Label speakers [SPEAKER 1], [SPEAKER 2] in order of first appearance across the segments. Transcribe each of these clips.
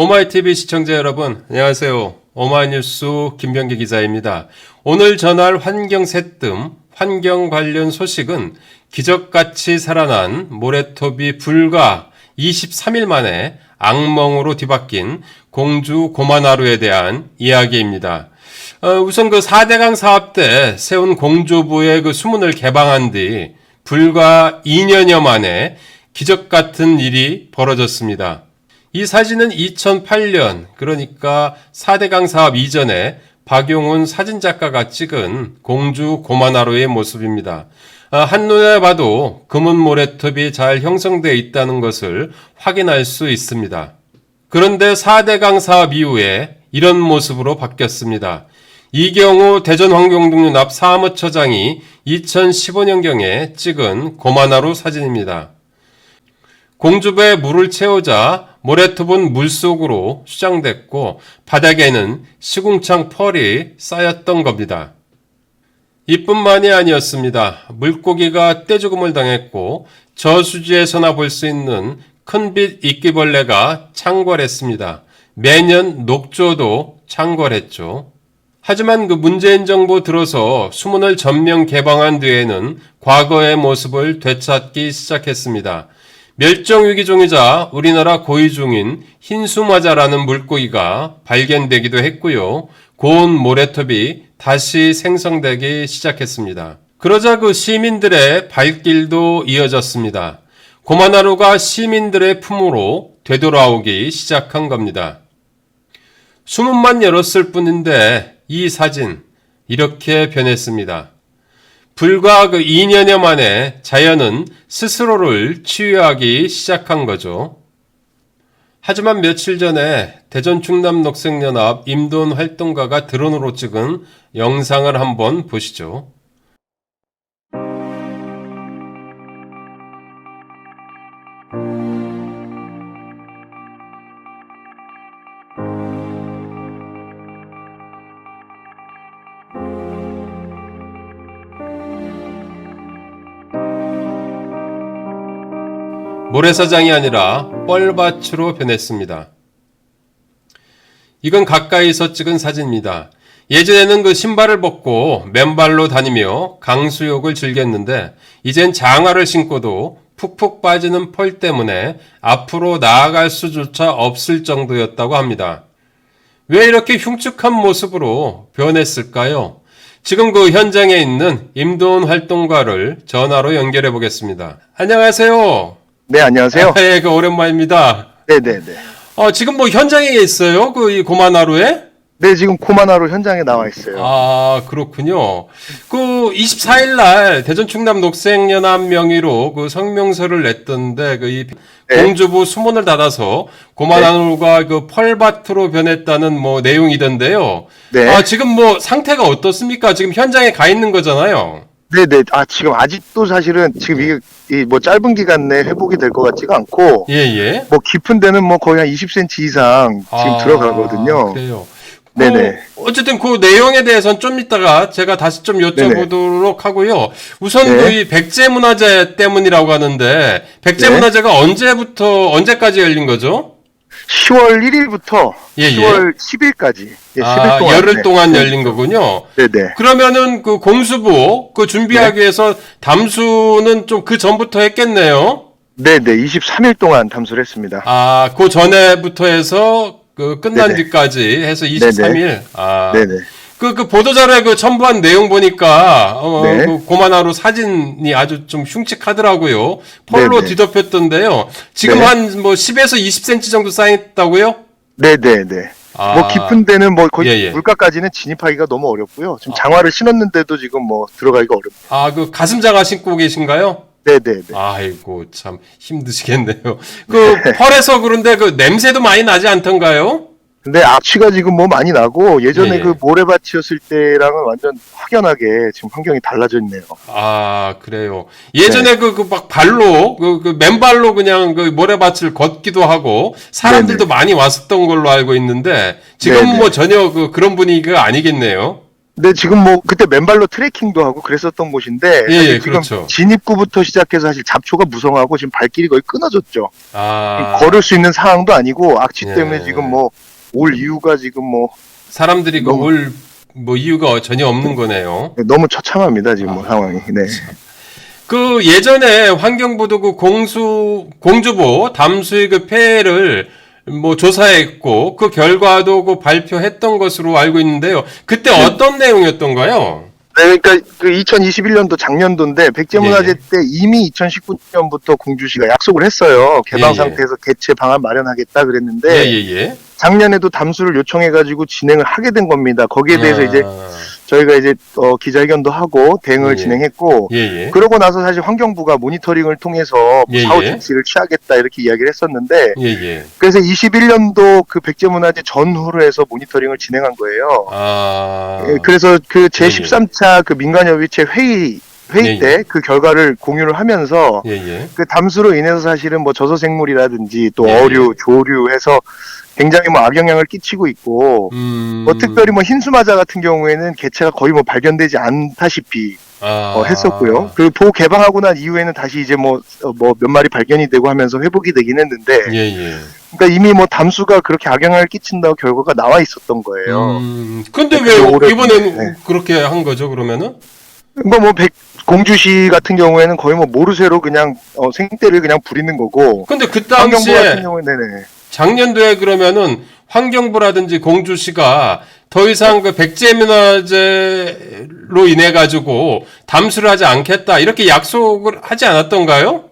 [SPEAKER 1] 오마이TV 시청자 여러분, 안녕하세요. 오마이뉴스 김병기 기자입니다. 오늘 전할 환경 새뜸, 환경 관련 소식은 기적같이 살아난 모래톱이 불과 23일 만에 악몽으로 뒤바뀐 공주 고만하루에 대한 이야기입니다. 우선 그 4대강 사업 때 세운 공주부의 그 수문을 개방한 뒤 불과 2년여 만에 기적같은 일이 벌어졌습니다. 이 사진은 2008년, 그러니까 4대강 사업 이전에 박용훈 사진작가가 찍은 공주 고만하루의 모습입니다. 한눈에 봐도 금은 모래톱이 잘 형성되어 있다는 것을 확인할 수 있습니다. 그런데 4대강 사업 이후에 이런 모습으로 바뀌었습니다. 이경우 대전환경동연합 사무처장이 2015년경에 찍은 고만하루 사진입니다. 공주부에 물을 채우자 모래톱은 물속으로 수장됐고 바닥에는 시궁창 펄이 쌓였던 겁니다. 이뿐만이 아니었습니다. 물고기가 떼죽음을 당했고 저수지에서나 볼 수 있는 큰빛 이끼벌레가 창궐했습니다. 매년 녹조도 창궐했죠. 하지만 그 문재인 정부 들어서 수문을 전면 개방한 뒤에는 과거의 모습을 되찾기 시작했습니다. 멸종위기종이자 우리나라 고위종인 흰수마자라는 물고기가 발견되기도 했고요. 고온 모래톱이 다시 생성되기 시작했습니다. 그러자 그 시민들의 발길도 이어졌습니다. 고만하루가 시민들의 품으로 되돌아오기 시작한 겁니다. 수문만 열었을 뿐인데 이 사진 이렇게 변했습니다. 불과 그 2년여 만에 자연은 스스로를 치유하기 시작한 거죠. 하지만 며칠 전에 대전충남녹색연합 임도원 활동가가 드론으로 찍은 영상을 한번 보시죠. 모래사장이 아니라 뻘밭으로 변했습니다. 이건 가까이서 찍은 사진입니다. 예전에는 그 신발을 벗고 맨발로 다니며 강수욕을 즐겼는데 이젠 장화를 신고도 푹푹 빠지는 펄 때문에 앞으로 나아갈 수조차 없을 정도였다고 합니다. 왜 이렇게 흉측한 모습으로 변했을까요? 지금 그 현장에 있는 임도원 활동가를 전화로 연결해 보겠습니다. 안녕하세요.
[SPEAKER 2] 네, 안녕하세요.
[SPEAKER 1] 예, 그 오랜만입니다.
[SPEAKER 2] 네네네.
[SPEAKER 1] 지금 뭐 현장에 있어요? 이 고만하루에?
[SPEAKER 2] 네, 지금 고만하루 현장에 나와 있어요.
[SPEAKER 1] 아, 그렇군요. 그 24일 날 대전충남 녹색연합 명의로 그 성명서를 냈던데 이
[SPEAKER 2] 네.
[SPEAKER 1] 공주부 수문을 닫아서 고만하루가 그 펄밭으로 변했다는 뭐 내용이던데요.
[SPEAKER 2] 네.
[SPEAKER 1] 지금 뭐 상태가 어떻습니까? 지금 현장에 가 있는 거잖아요.
[SPEAKER 2] 네네. 지금 아직도 사실은 지금 이게 뭐 짧은 기간 내에 회복이 될 것 같지가 않고,
[SPEAKER 1] 예.
[SPEAKER 2] 뭐 깊은 데는 뭐 거의 한 20cm 이상 지금 들어가거든요.
[SPEAKER 1] 그래요.
[SPEAKER 2] 네네.
[SPEAKER 1] 어쨌든 그 내용에 대해서는 좀 이따가 제가 다시 좀 여쭤보도록 하고요. 우선
[SPEAKER 2] 네.
[SPEAKER 1] 이 백제문화재 때문이라고 하는데 백제문화재가 언제까지 열린 거죠?
[SPEAKER 2] 10월 1일부터
[SPEAKER 1] 예.
[SPEAKER 2] 10월 10일까지. 예, 10일 동안.
[SPEAKER 1] 열흘 동안 열린 거군요.
[SPEAKER 2] 네네.
[SPEAKER 1] 그러면은 그 공수부 그 준비하기 위해서 담수는 좀 그 전부터 했겠네요.
[SPEAKER 2] 네네. 23일 동안 담수를 했습니다.
[SPEAKER 1] 그 전에부터 해서 그 끝난
[SPEAKER 2] 네네.
[SPEAKER 1] 뒤까지 해서 23일.
[SPEAKER 2] 네네. 네네.
[SPEAKER 1] 그 보도자료에 그 첨부한 내용 보니까
[SPEAKER 2] 네.
[SPEAKER 1] 그 고만하루 사진이 아주 좀 흉측하더라고요. 펄로
[SPEAKER 2] 네네.
[SPEAKER 1] 뒤덮였던데요. 지금
[SPEAKER 2] 네.
[SPEAKER 1] 한 뭐 10에서 20cm 정도 쌓였다고요?
[SPEAKER 2] 네네네. 뭐 깊은 데는 뭐 거의
[SPEAKER 1] 예.
[SPEAKER 2] 물가까지는 진입하기가 너무 어렵고요. 지금 장화를 신었는데도 지금 뭐 들어가기가 어렵네요.
[SPEAKER 1] 그 가슴장화 신고 계신가요?
[SPEAKER 2] 네네네.
[SPEAKER 1] 아이고 참 힘드시겠네요. 그 펄에서 그런데 그 냄새도 많이 나지 않던가요?
[SPEAKER 2] 근데 악취가 지금 뭐 많이 나고 예전에
[SPEAKER 1] 예.
[SPEAKER 2] 그 모래밭이었을 때랑은 완전 확연하게 지금 환경이 달라져 있네요.
[SPEAKER 1] 그래요. 예전에 그 막 발로 그 맨발로 그냥 그 모래밭을 걷기도 하고 사람들도 많이 왔었던 걸로 알고 있는데 지금
[SPEAKER 2] 네네.
[SPEAKER 1] 뭐 전혀 그런 분위기가 아니겠네요.
[SPEAKER 2] 근데 지금 뭐 그때 맨발로 트레킹도 하고 그랬었던 곳인데
[SPEAKER 1] 예,
[SPEAKER 2] 사실
[SPEAKER 1] 예,
[SPEAKER 2] 지금
[SPEAKER 1] 그렇죠.
[SPEAKER 2] 진입구부터 시작해서 사실 잡초가 무성하고 지금 발길이 거의 끊어졌죠.
[SPEAKER 1] 아,
[SPEAKER 2] 걸을 수 있는 상황도 아니고 악취
[SPEAKER 1] 예.
[SPEAKER 2] 때문에 지금 뭐 올 이유가 지금 뭐
[SPEAKER 1] 사람들이
[SPEAKER 2] 너무-
[SPEAKER 1] 올 뭐 이유가 전혀 없는 거네요.
[SPEAKER 2] 너무 처참합니다 지금 뭐 상황이. 네.
[SPEAKER 1] 그 예전에 환경부도 그 공주보 담수의 그 폐해를 뭐 조사했고 그 결과도 그 발표했던 것으로 알고 있는데요. 그때 어떤 내용이었던가요?
[SPEAKER 2] 네, 그러니까 그 2021년도 작년도인데 백제문화제
[SPEAKER 1] 예, 예.
[SPEAKER 2] 때 이미 2019년부터 공주시가 약속을 했어요. 개방
[SPEAKER 1] 예, 예.
[SPEAKER 2] 상태에서 개최 방안 마련하겠다 그랬는데
[SPEAKER 1] 예예예.
[SPEAKER 2] 작년에도 담수를 요청해가지고 진행을 하게 된 겁니다. 거기에 대해서 이제 저희가 이제 기자회견도 하고 대응을
[SPEAKER 1] 예, 예.
[SPEAKER 2] 진행했고
[SPEAKER 1] 예예.
[SPEAKER 2] 그러고 나서 사실 환경부가 모니터링을 통해서
[SPEAKER 1] 예,
[SPEAKER 2] 사후
[SPEAKER 1] 예.
[SPEAKER 2] 조치를 취하겠다 이렇게 이야기를 했었는데
[SPEAKER 1] 예예.
[SPEAKER 2] 그래서 21년도 그 백제문화제 전후로 해서 모니터링을 진행한 거예요.
[SPEAKER 1] 아.
[SPEAKER 2] 예, 그래서 그
[SPEAKER 1] 예, 예.
[SPEAKER 2] 제13차 그 민간협의체 회의
[SPEAKER 1] 예, 예.
[SPEAKER 2] 때 그 결과를 공유를 하면서
[SPEAKER 1] 예예.
[SPEAKER 2] 그 담수로 인해서 사실은 뭐 저소생물이라든지 또
[SPEAKER 1] 예,
[SPEAKER 2] 어류, 조류해서 굉장히 뭐 악영향을 끼치고 있고 뭐 특별히 뭐 흰수마자 같은 경우에는 개체가 거의 뭐 발견되지 않다시피
[SPEAKER 1] 아.
[SPEAKER 2] 했었고요. 그 보호 개방하고 난 이후에는 다시 이제 뭐 몇 마리 발견이 되고 하면서 회복이 되긴 했는데
[SPEAKER 1] 예예.
[SPEAKER 2] 그러니까 이미 뭐 담수가 그렇게 악영향을 끼친다고 결과가 나와 있었던 거예요.
[SPEAKER 1] 근데
[SPEAKER 2] 그게 올해-
[SPEAKER 1] 왜 이번에는
[SPEAKER 2] 네.
[SPEAKER 1] 그렇게 한 거죠, 그러면은?
[SPEAKER 2] 뭐 공주시 같은 경우에는 거의 뭐 모르쇠로 그냥 생떼를 그냥 부리는 거고
[SPEAKER 1] 근데 그
[SPEAKER 2] 환경부 같은
[SPEAKER 1] 당시에
[SPEAKER 2] 경우는 네네.
[SPEAKER 1] 작년도에 그러면은 환경부라든지 공주시가 더 이상 그 백제문화재로 인해 가지고 담수를 하지 않겠다 이렇게 약속을 하지 않았던가요?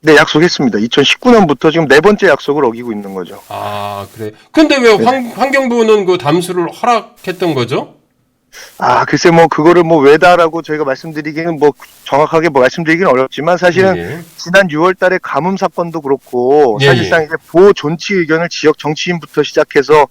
[SPEAKER 2] 네, 약속했습니다. 2019년부터 지금 네 번째 약속을 어기고 있는 거죠.
[SPEAKER 1] 아, 그래. 근데 왜
[SPEAKER 2] 네.
[SPEAKER 1] 환경부는 그 담수를 허락했던 거죠?
[SPEAKER 2] 아, 글쎄 뭐 그거를 뭐 왜다라고 저희가 말씀드리기는 뭐 정확하게 뭐 말씀드리기는 어렵지만 사실은
[SPEAKER 1] 예.
[SPEAKER 2] 지난 6월 달에 가뭄 사건도 그렇고
[SPEAKER 1] 예,
[SPEAKER 2] 사실상 이제 보호 존치 의견을 지역 정치인부터 시작해서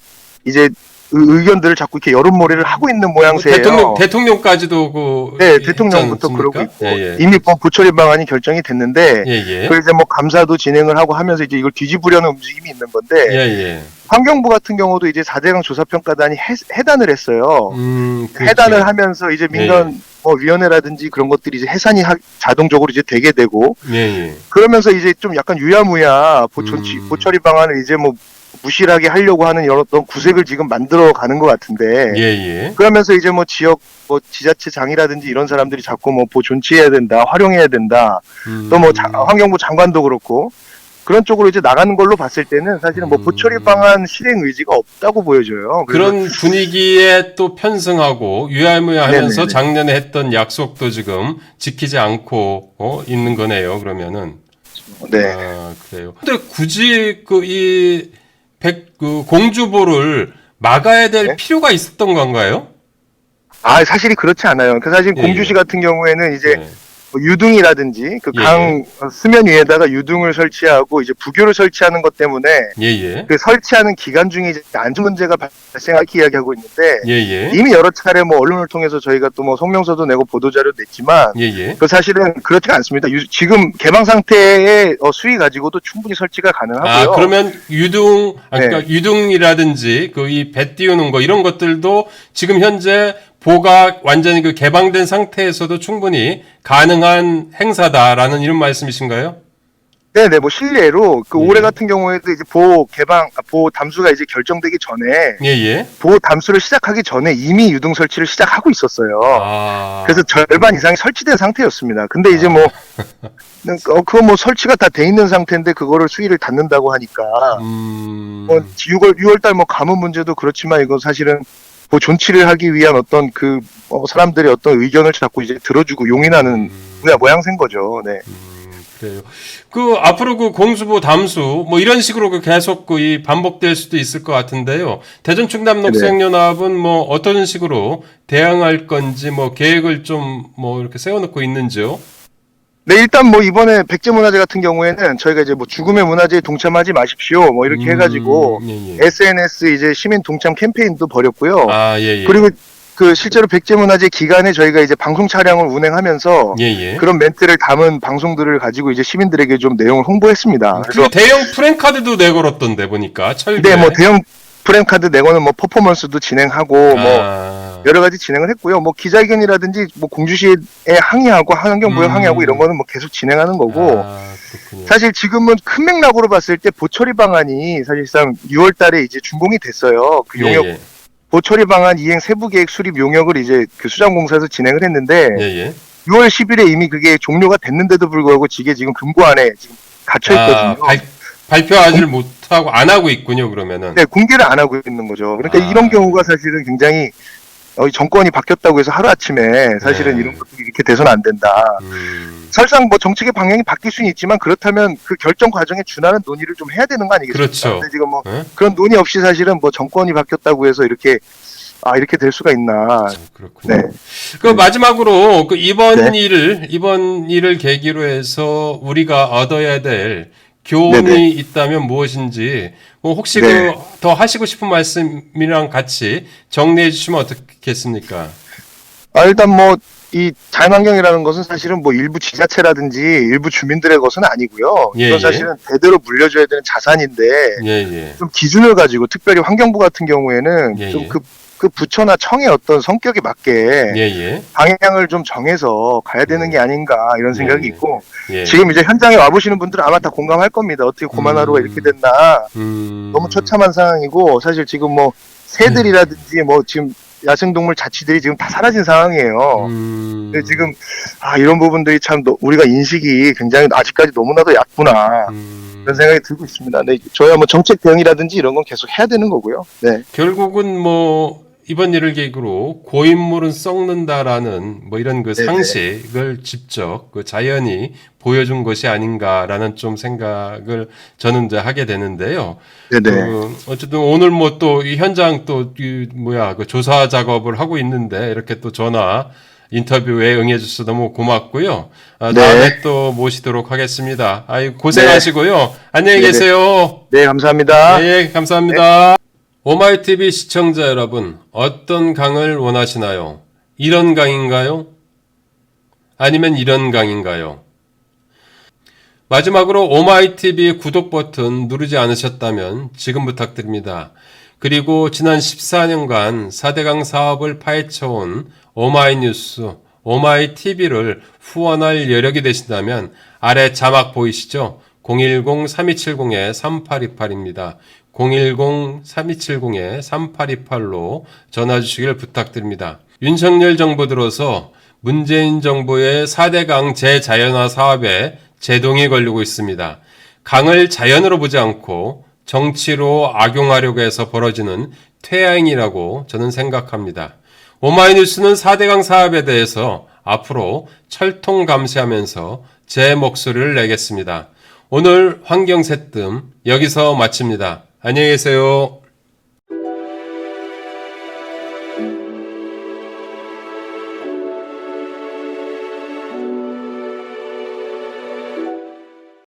[SPEAKER 2] 이제 의견들을 자꾸 이렇게 여론몰이를 하고 있는 모양새예요.
[SPEAKER 1] 대통령까지도 그
[SPEAKER 2] 네,
[SPEAKER 1] 했지
[SPEAKER 2] 대통령부터
[SPEAKER 1] 않습니까?
[SPEAKER 2] 그러고 있고
[SPEAKER 1] 예,
[SPEAKER 2] 이미 뭐 부처리 방안이 결정이 됐는데
[SPEAKER 1] 예. 예,
[SPEAKER 2] 그 이제 뭐 감사도 진행을 하고 하면서 이제 이걸 뒤집으려는 움직임이 있는 건데
[SPEAKER 1] 예. 예.
[SPEAKER 2] 환경부 같은 경우도 이제 4대강 조사평가단이 해단을 했어요.
[SPEAKER 1] 그렇죠.
[SPEAKER 2] 해단을 하면서 이제 민간 뭐 위원회라든지 그런 것들이 이제 해산이 자동적으로 이제 되게 되고
[SPEAKER 1] 예, 예.
[SPEAKER 2] 그러면서 이제 좀 약간 유야무야 보처리 방안을 이제 뭐 무실하게 하려고 하는 이런 어떤 구색을 지금 만들어 가는 것 같은데
[SPEAKER 1] 예, 예.
[SPEAKER 2] 그러면서 이제 뭐 지역 뭐 지자체장이라든지 이런 사람들이 자꾸 뭐 존치해야 된다, 활용해야 된다. 또 뭐 환경부 장관도 그렇고 그런 쪽으로 이제 나가는 걸로 봤을 때는 사실은 뭐 보처리 방안 실행 의지가 없다고 보여져요. 그래서
[SPEAKER 1] 그런 분위기에 또 편승하고 유야무야하면서
[SPEAKER 2] 네네네.
[SPEAKER 1] 작년에 했던 약속도 지금 지키지 않고 있는 거네요. 그러면은
[SPEAKER 2] 네.
[SPEAKER 1] 아, 그래요. 근데 굳이 그 공주보를 막아야 될
[SPEAKER 2] 네?
[SPEAKER 1] 필요가 있었던 건가요?
[SPEAKER 2] 아, 사실이 그렇지 않아요. 그 사실
[SPEAKER 1] 예,
[SPEAKER 2] 공주시
[SPEAKER 1] 예.
[SPEAKER 2] 같은 경우에는 이제
[SPEAKER 1] 네.
[SPEAKER 2] 뭐 유등이라든지 그
[SPEAKER 1] 예,
[SPEAKER 2] 강 수면 위에다가 유등을 설치하고 이제 부교를 설치하는 것 때문에
[SPEAKER 1] 예예.
[SPEAKER 2] 그 설치하는 기간 중에 이제 안전 문제가 발생하기 이야기하고 있는데
[SPEAKER 1] 예예.
[SPEAKER 2] 이미 여러 차례 뭐 언론을 통해서 저희가 또 뭐 성명서도 내고 보도자료 냈지만
[SPEAKER 1] 예예.
[SPEAKER 2] 그 사실은 그렇지가 않습니다. 지금 개방 상태의 수위 가지고도 충분히 설치가 가능하고요.
[SPEAKER 1] 아, 그러면 그러니까 유등이라든지 그 이 배 띄우는 거 이런 것들도 지금 현재 보가 완전히 그 개방된 상태에서도 충분히 가능한 행사다라는 이런 말씀이신가요?
[SPEAKER 2] 네네, 뭐 실례로 그
[SPEAKER 1] 예.
[SPEAKER 2] 올해 같은 경우에도 이제 보호 담수가 이제 결정되기 전에
[SPEAKER 1] 예예.
[SPEAKER 2] 보호 담수를 시작하기 전에 이미 유등 설치를 시작하고 있었어요.
[SPEAKER 1] 아.
[SPEAKER 2] 그래서 절반 이상이 설치된 상태였습니다. 근데 이제 뭐 그거 뭐 설치가 다 돼 있는 상태인데 그거를 수위를 닫는다고 하니까 뭐 6월 달 뭐 가뭄 문제도 그렇지만 이건 사실은 뭐 존치를 하기 위한 어떤 그 사람들의 어떤 의견을 자꾸 이제 들어주고 용인하는 모양새인 거죠. 네.
[SPEAKER 1] 그래요. 그 앞으로 그 공수보 담수 뭐 이런 식으로 그 계속 그 이 반복될 수도 있을 것 같은데요. 대전충남녹색연합은 뭐 어떤 식으로 대응할 건지 뭐 계획을 좀 뭐 이렇게 세워놓고 있는지요?
[SPEAKER 2] 네, 일단 뭐 이번에 백제문화제 같은 경우에는 저희가 이제 뭐 죽음의 문화제에 동참하지 마십시오 뭐 이렇게 해가지고
[SPEAKER 1] 예.
[SPEAKER 2] SNS 이제 시민 동참 캠페인도 벌였고요.
[SPEAKER 1] 아, 예.
[SPEAKER 2] 그리고 그 실제로 백제문화제 기간에 저희가 이제 방송 촬영을 운행하면서
[SPEAKER 1] 예.
[SPEAKER 2] 그런 멘트를 담은 방송들을 가지고 이제 시민들에게 좀 내용을 홍보했습니다.
[SPEAKER 1] 그 대형 프랭카드도 내걸었던데 보니까 철.
[SPEAKER 2] 네, 뭐 대형 프랭카드 내고는 뭐 퍼포먼스도 진행하고 뭐
[SPEAKER 1] 아.
[SPEAKER 2] 여러 가지 진행을 했고요. 뭐 기자회견이라든지 뭐 공주시에 항의하고 환경부에 항의하고 이런 거는 뭐 계속 진행하는 거고
[SPEAKER 1] 그렇군요.
[SPEAKER 2] 사실 지금은 큰 맥락으로 봤을 때 보처리 방안이 사실상 6월 달에 이제 준공이 됐어요. 그 용역
[SPEAKER 1] 예.
[SPEAKER 2] 보처리 방안 이행 세부 계획 수립 용역을 이제 그 수장공사에서 진행을 했는데
[SPEAKER 1] 예.
[SPEAKER 2] 6월 10일에 이미 그게 종료가 됐는데도 불구하고 이게 지금 금고 안에 지금 갇혀 있거든요.
[SPEAKER 1] 발표하지를 못하고 안 하고 있군요. 그러면은.
[SPEAKER 2] 네, 공개를 안 하고 있는 거죠. 그러니까 이런 경우가 사실은 굉장히 정권이 바뀌었다고 해서 하루아침에 사실은
[SPEAKER 1] 네.
[SPEAKER 2] 이런 것들이 이렇게 돼서는 안 된다. 설상 뭐 정책의 방향이 바뀔 수는 있지만 그렇다면 그 결정 과정에 준하는 논의를 좀 해야 되는 거 아니겠습니까?
[SPEAKER 1] 그렇죠.
[SPEAKER 2] 근데 지금 뭐
[SPEAKER 1] 네?
[SPEAKER 2] 그런 논의 없이 사실은 뭐 정권이 바뀌었다고 해서 이렇게 될 수가 있나.
[SPEAKER 1] 그렇군요.
[SPEAKER 2] 네.
[SPEAKER 1] 그 마지막으로 그 이번
[SPEAKER 2] 네.
[SPEAKER 1] 일을 계기로 해서 우리가 얻어야 될 교훈이
[SPEAKER 2] 네네.
[SPEAKER 1] 있다면 무엇인지 뭐 혹시
[SPEAKER 2] 네.
[SPEAKER 1] 그 더 하시고 싶은 말씀이랑 같이 정리해 주시면 어떻겠습니까?
[SPEAKER 2] 일단 뭐 이 자연환경이라는 것은 사실은 뭐 일부 지자체라든지 일부 주민들의 것은 아니고요.
[SPEAKER 1] 예,
[SPEAKER 2] 이건
[SPEAKER 1] 예.
[SPEAKER 2] 사실은 대대로 물려줘야 되는 자산인데
[SPEAKER 1] 예.
[SPEAKER 2] 좀 기준을 가지고 특별히 환경부 같은 경우에는
[SPEAKER 1] 예,
[SPEAKER 2] 좀
[SPEAKER 1] 예.
[SPEAKER 2] 그 부처나 청의 어떤 성격에 맞게
[SPEAKER 1] 예.
[SPEAKER 2] 방향을 좀 정해서 가야 되는 게 아닌가 이런 생각이
[SPEAKER 1] 예.
[SPEAKER 2] 있고
[SPEAKER 1] 예.
[SPEAKER 2] 지금 이제 현장에 와보시는 분들은 아마 다 공감할 겁니다. 어떻게 고만하루가 이렇게 됐나 너무 처참한 상황이고 사실 지금 뭐 새들이라든지 뭐 지금 야생동물 자치들이 지금 다 사라진 상황이에요. 근데 지금 이런 부분들이 참 우리가 인식이 굉장히 아직까지 너무나도 얕구나 그런 생각이 들고 있습니다. 네, 저야 뭐 정책 대응이라든지 이런 건 계속 해야 되는 거고요. 네.
[SPEAKER 1] 결국은 뭐 이번 일을 계기로 고인물은 썩는다라는 뭐 이런 그
[SPEAKER 2] 네네.
[SPEAKER 1] 상식을 직접 그 자연이 보여준 것이 아닌가라는 좀 생각을 저는 이제 하게 되는데요.
[SPEAKER 2] 네네.
[SPEAKER 1] 어쨌든 오늘 뭐 또 이 현장 또 그 조사 작업을 하고 있는데 이렇게 또 전화 인터뷰에 응해 주셔서 너무 고맙고요.
[SPEAKER 2] 네.
[SPEAKER 1] 다음에 또 모시도록 하겠습니다. 고생하시고요. 안녕히
[SPEAKER 2] 네네.
[SPEAKER 1] 계세요.
[SPEAKER 2] 네, 감사합니다.
[SPEAKER 1] 네, 감사합니다. 오마이TV 시청자 여러분, 어떤 강을 원하시나요? 이런 강인가요? 아니면 이런 강인가요? 마지막으로 오마이TV 구독 버튼 누르지 않으셨다면 지금 부탁드립니다. 그리고 지난 14년간 4대강 사업을 파헤쳐온 오마이뉴스, 오마이TV를 후원할 여력이 되신다면 아래 자막 보이시죠? 010-3270-3828입니다. 010-3270-3828로 전화 주시길 부탁드립니다. 윤석열 정부 들어서 문재인 정부의 4대강 재자연화 사업에 제동이 걸리고 있습니다. 강을 자연으로 보지 않고 정치로 악용하려고 해서 벌어지는 퇴행이라고 저는 생각합니다. 오마이뉴스는 4대강 사업에 대해서 앞으로 철통 감시하면서 제 목소리를 내겠습니다. 오늘 환경새뜸 여기서 마칩니다. 안녕히 계세요.